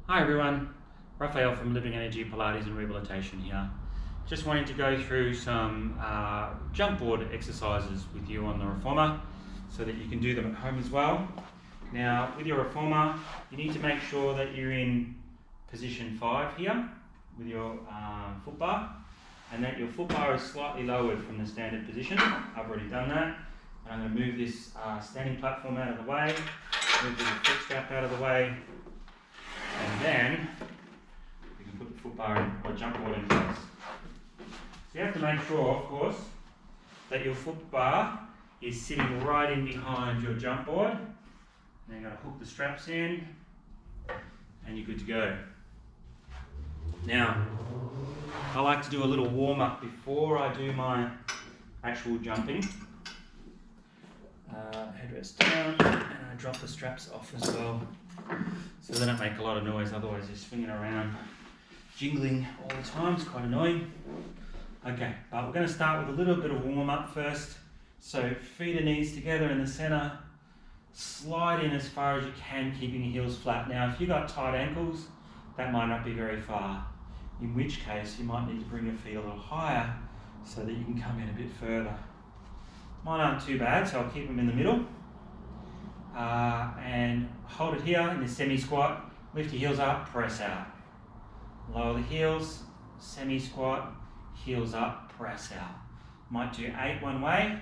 Hi everyone, Raphael from Living Energy Pilates and Rehabilitation here. Just wanting to go through some jump board exercises with you on the Reformer so that you can do them at home as well. Now with your Reformer, you need to make sure that you're in position 5 here with your foot bar, and that your foot bar is slightly lowered from the standard position. I've already done that. And I'm going to move this standing platform out of the way, move the foot strap out of the way, and then we can put the foot bar or jump board in place. So you have to make sure, of course, that your foot bar is sitting right in behind your jump board. Then you're going to hook the straps in and you're good to go. Now, I like to do a little warm up before I do my actual jumping. Headrest down, and I drop the straps off as well, so they don't make a lot of noise, otherwise they're swinging around, jingling all the time. It's quite annoying. Okay, but we're going to start with a little bit of warm up first. So feet and knees together in the center, slide in as far as you can, keeping your heels flat. Now if you've got tight ankles, that might not be very far, in which case you might need to bring your feet a little higher so that you can come in a bit further. Mine aren't too bad, so I'll keep them in the middle. And hold it here in the semi-squat. Lift your heels up, press out. Lower the heels, semi-squat, heels up, press out. Might do 8 one way,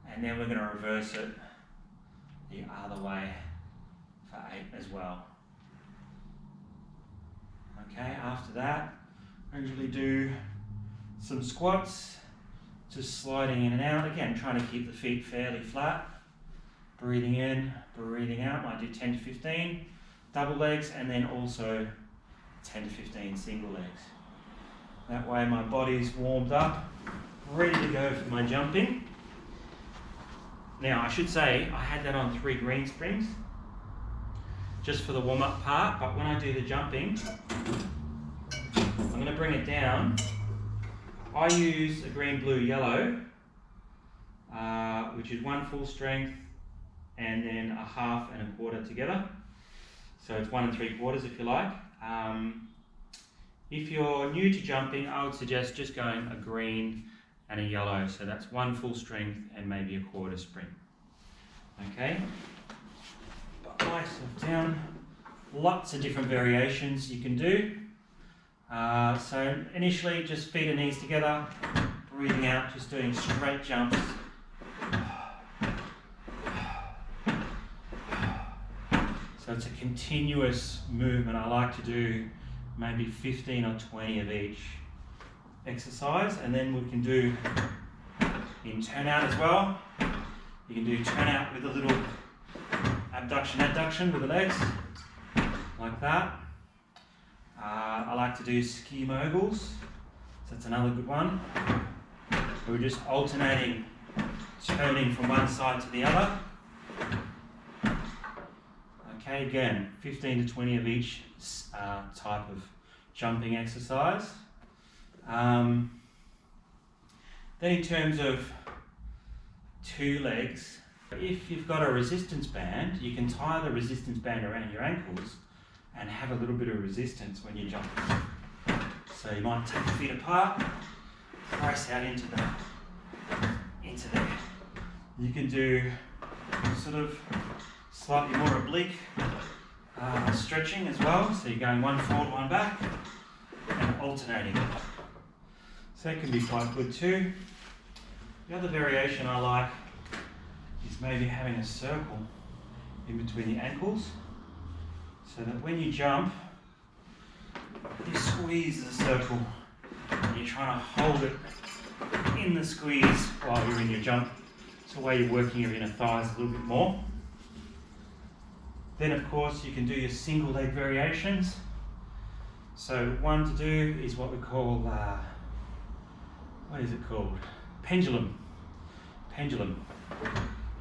and then we're going to reverse it the other way for 8 as well. Okay, after that, I usually do some squats, just sliding in and out. Again, trying to keep the feet fairly flat. Breathing in, breathing out. Might do 10 to 15 double legs, and then also 10 to 15 single legs. That way my body's warmed up, ready to go for my jumping. Now I should say I had that on 3 green springs, just for the warm-up part, but when I do the jumping, I'm going to bring it down. I use a green, blue, yellow, which is 1 full strength and then a half and a quarter together. So it's 1 3/4 if you like. If you're new to jumping, I would suggest just going a green and a yellow. So that's 1 full strength and maybe a quarter spring. Okay, put myself down. Lots of different variations you can do. So initially just feet and knees together, breathing out, just doing straight jumps. So it's a continuous movement. I like to do maybe 15 or 20 of each exercise, and then we can do in turnout as well. You can do turnout with a little abduction, adduction with the legs, like that. I like to do ski moguls, so that's another good one. We're just alternating, turning from one side to the other. Okay, again, 15 to 20 of each type of jumping exercise. Then in terms of 2 legs, if you've got a resistance band, you can tie the resistance band around your ankles and have a little bit of resistance when you jump. So you might take your feet apart, press out into there. You can do sort of slightly more oblique stretching as well. So you're going 1 forward, 1 back, and alternating. So that can be quite good too. The other variation I like is maybe having a circle in between the ankles, so that when you jump, you squeeze the circle and you're trying to hold it in the squeeze while you're in your jump. It's a way you're working your inner thighs a little bit more. Then of course you can do your single leg variations. So one to do is what we call, what is it called? Pendulum.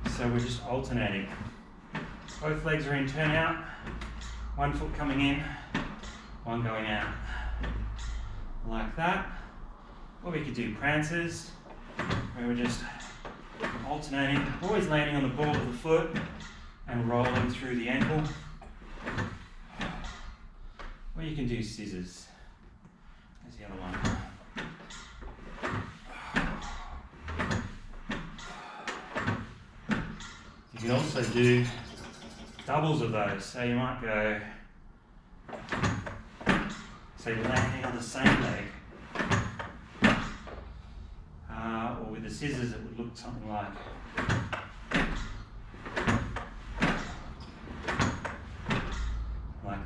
So we're just alternating. Both legs are in turnout. 1 foot coming in, 1 going out, like that. Or we could do prances, where we're just alternating, always landing on the ball of the foot and rolling through the ankle. Or you can do scissors. There's the other one. You can also do doubles of those. So you might go, so you're landing on the same leg. Or with the scissors it would look something like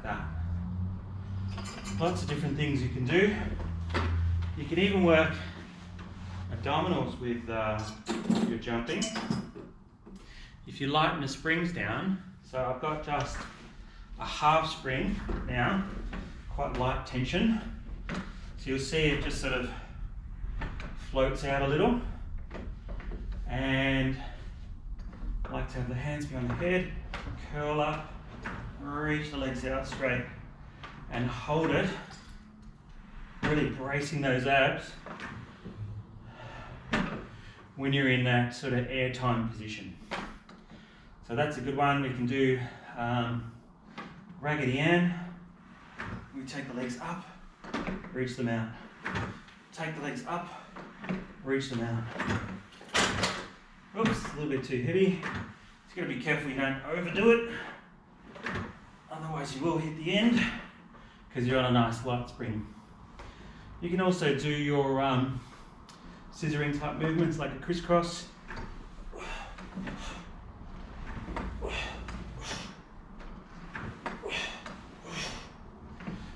that. Lots of different things you can do. You can even work abdominals with your jumping. If you lighten the springs down, so I've got just a half spring now, quite light tension. So you'll see it just sort of floats out a little. And I like to have the hands behind the head, curl up, reach the legs out straight and hold it, really bracing those abs when you're in that sort of airtime position. So that's a good one. We can do Raggedy Ann. We take the legs up, reach them out. Take the legs up, reach them out. Oops, a little bit too heavy. Just got to be careful you don't overdo it. Otherwise you will hit the end because you're on a nice light spring. You can also do your scissoring type movements like a crisscross.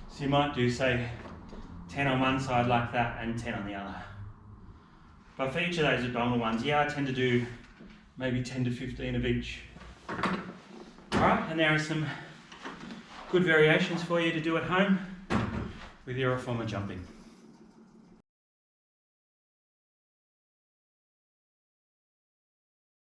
So you might do, say, 10 on one side like that and 10 on the other. But for each of those abdominal ones, yeah, I tend to do maybe 10 to 15 of each. Alright, and there are some good variations for you to do at home with your reformer jumping.